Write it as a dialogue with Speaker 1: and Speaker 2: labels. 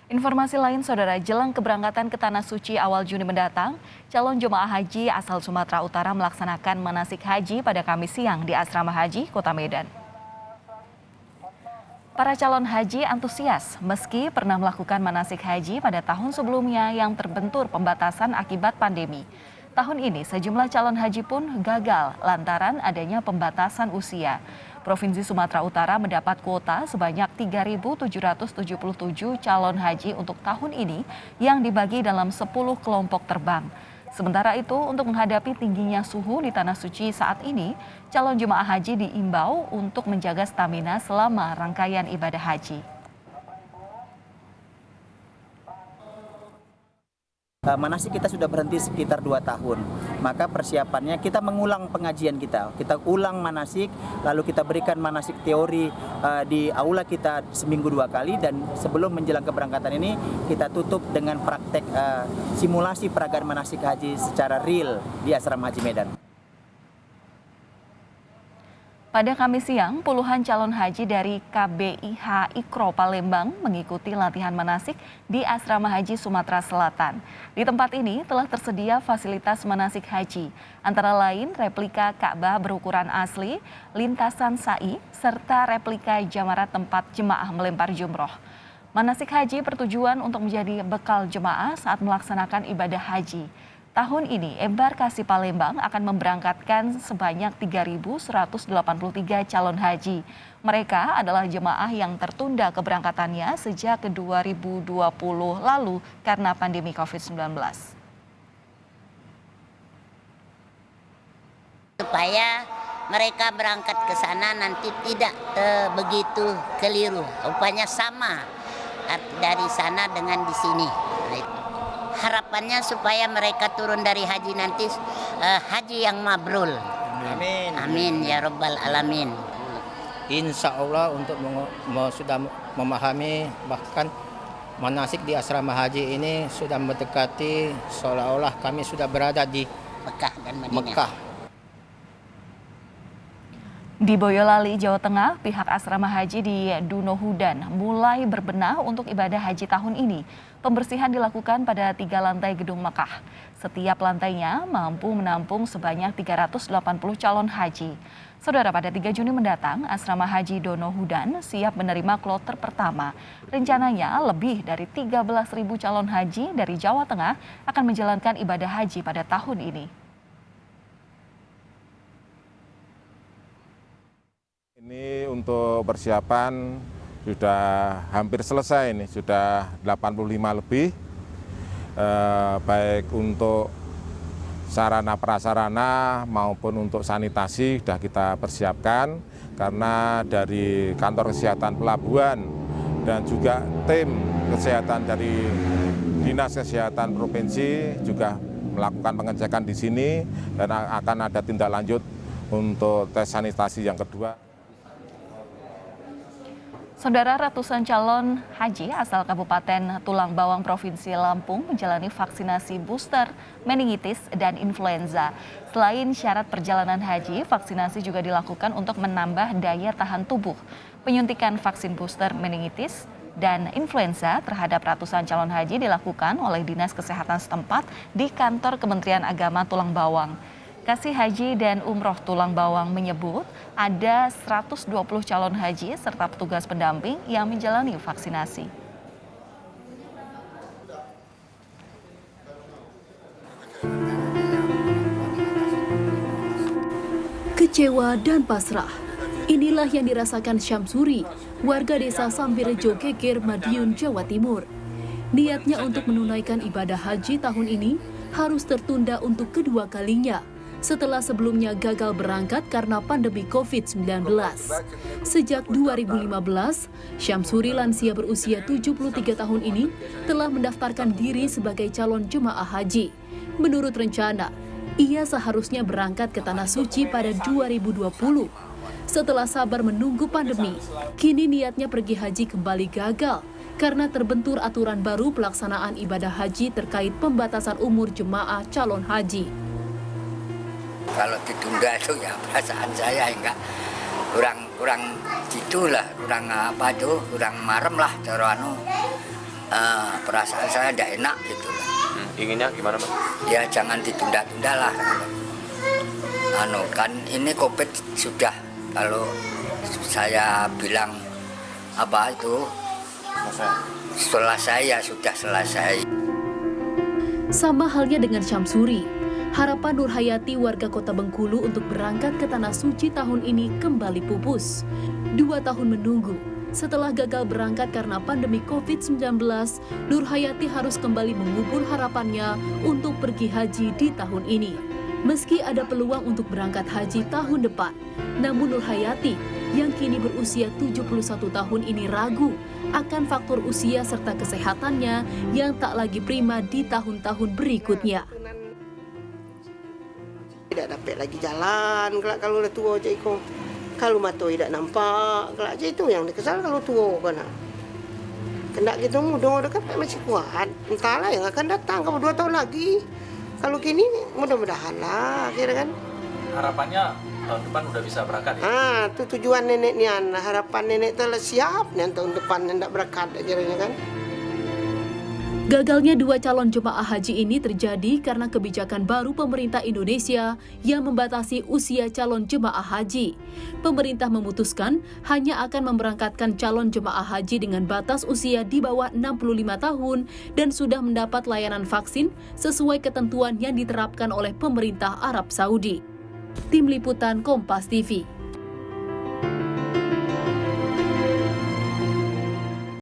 Speaker 1: Informasi lain, saudara, jelang keberangkatan ke Tanah Suci awal Juni mendatang, calon jemaah haji asal Sumatera Utara melaksanakan manasik haji pada Kamis siang di Asrama Haji Kota Medan. Para calon haji antusias meski pernah melakukan manasik haji pada tahun sebelumnya yang terbentur pembatasan akibat pandemi. Tahun ini sejumlah calon haji pun gagal lantaran adanya pembatasan usia. Provinsi Sumatera Utara mendapat kuota sebanyak 3.777 calon haji untuk tahun ini yang dibagi dalam 10 kelompok terbang. Sementara itu, untuk menghadapi tingginya suhu di Tanah Suci saat ini, calon jemaah haji diimbau untuk menjaga stamina selama rangkaian ibadah haji.
Speaker 2: Manasik kita sudah berhenti sekitar 2 tahun, maka persiapannya kita mengulang pengajian kita ulang manasik, lalu kita berikan manasik teori di aula kita seminggu 2 kali, dan sebelum menjelang keberangkatan ini kita tutup dengan praktek simulasi peragaan manasik haji secara real di Asrama Haji Medan.
Speaker 1: Pada Kamis siang, puluhan calon haji dari KBIH Ikro Palembang mengikuti latihan manasik di Asrama Haji Sumatera Selatan. Di tempat ini telah tersedia fasilitas manasik haji, antara lain replika Ka'bah berukuran asli, lintasan sa'i, serta replika jamarat tempat jemaah melempar jumroh. Manasik haji bertujuan untuk menjadi bekal jemaah saat melaksanakan ibadah haji. Tahun ini, embarkasi Palembang akan memberangkatkan sebanyak 3.183 calon haji. Mereka adalah jemaah yang tertunda keberangkatannya sejak 2020 lalu karena pandemi COVID-19.
Speaker 3: Supaya mereka berangkat ke sana nanti tidak begitu keliru, rupanya sama dari sana dengan di sini. Harapannya supaya mereka turun dari haji nanti haji yang mabrur.
Speaker 2: Amin.
Speaker 3: Amin ya Rabbal Alamin.
Speaker 4: Insya Allah untuk sudah memahami, bahkan manasik di asrama haji ini sudah mendekati seolah-olah kami sudah berada di
Speaker 3: Mekah dan Madinah.
Speaker 4: Mekah.
Speaker 1: Di Boyolali, Jawa Tengah, pihak asrama haji di Dunohudan mulai berbenah untuk ibadah haji tahun ini. Pembersihan dilakukan pada 3 lantai gedung Mekah. Setiap lantainya mampu menampung sebanyak 380 calon haji. Saudara, pada 3 Juni mendatang, asrama haji Donohudan siap menerima kloter pertama. Rencananya lebih dari 13.000 calon haji dari Jawa Tengah akan menjalankan ibadah haji pada tahun ini.
Speaker 5: Ini untuk persiapan sudah hampir selesai, ini sudah 85 lebih, baik untuk sarana prasarana maupun untuk sanitasi sudah kita persiapkan, karena dari kantor kesehatan pelabuhan dan juga tim kesehatan dari Dinas Kesehatan Provinsi juga melakukan pengecekan di sini, dan akan ada tindak lanjut untuk tes sanitasi yang kedua.
Speaker 1: Saudara, ratusan calon haji asal Kabupaten Tulang Bawang Provinsi Lampung menjalani vaksinasi booster meningitis dan influenza. Selain syarat perjalanan haji, vaksinasi juga dilakukan untuk menambah daya tahan tubuh. Penyuntikan vaksin booster meningitis dan influenza terhadap ratusan calon haji dilakukan oleh Dinas Kesehatan setempat di kantor Kementerian Agama Tulang Bawang. Kasih Haji dan Umroh Tulang Bawang menyebut ada 120 calon haji serta petugas pendamping yang menjalani vaksinasi.
Speaker 6: Kecewa dan pasrah, inilah yang dirasakan Syamsuri, warga desa Sambirejo Geger, Madiun, Jawa Timur. Niatnya untuk menunaikan ibadah haji tahun ini harus tertunda untuk kedua kalinya, setelah sebelumnya gagal berangkat karena pandemi COVID-19. Sejak 2015, Syamsuri lansia berusia 73 tahun ini telah mendaftarkan diri sebagai calon jemaah haji. Menurut rencana, ia seharusnya berangkat ke Tanah Suci pada 2020. Setelah sabar menunggu pandemi, kini niatnya pergi haji kembali gagal karena terbentur aturan baru pelaksanaan ibadah haji terkait pembatasan umur jemaah calon haji.
Speaker 7: Kalau ditunda itu ya perasaan saya enggak kurang gitulah, kurang marem lah cara perasaan saya tidak enak gitu.
Speaker 8: Inginnya gimana, Mas?
Speaker 7: Ya jangan ditunda-tunda lah. Kan ini COVID sudah, kalau saya bilang apa itu selesai ya sudah selesai.
Speaker 6: Sama halnya dengan Syamsuri, harapan Nurhayati warga Kota Bengkulu untuk berangkat ke Tanah Suci tahun ini kembali pupus. 2 tahun menunggu, setelah gagal berangkat karena pandemi COVID-19, Nurhayati harus kembali mengubur harapannya untuk pergi haji di tahun ini. Meski ada peluang untuk berangkat haji tahun depan, namun Nurhayati yang kini berusia 71 tahun ini ragu akan faktor usia serta kesehatannya yang tak lagi prima di tahun-tahun berikutnya.
Speaker 9: Tidak dapat lagi jalan, kalau udah tua je iko. Kalau mata tidak nampak, kalau aja itu yang dikesal kalau tua kan. Kena gitu mudah kan masih kuat. Entahlah yang akan datang kalau 2 tahun lagi. Kalau kini mudah-mudahan lah, kira kan.
Speaker 8: Harapannya tahun depan udah bisa berangkat ya?
Speaker 9: Itu tujuan neneknya. Harapan nenek telah siap nih tahun depan hendak berangkat akhirnya kan.
Speaker 6: Gagalnya 2 calon jemaah haji ini terjadi karena kebijakan baru pemerintah Indonesia yang membatasi usia calon jemaah haji. Pemerintah memutuskan hanya akan memberangkatkan calon jemaah haji dengan batas usia di bawah 65 tahun dan sudah mendapat layanan vaksin sesuai ketentuan yang diterapkan oleh pemerintah Arab Saudi. Tim Liputan Kompas TV.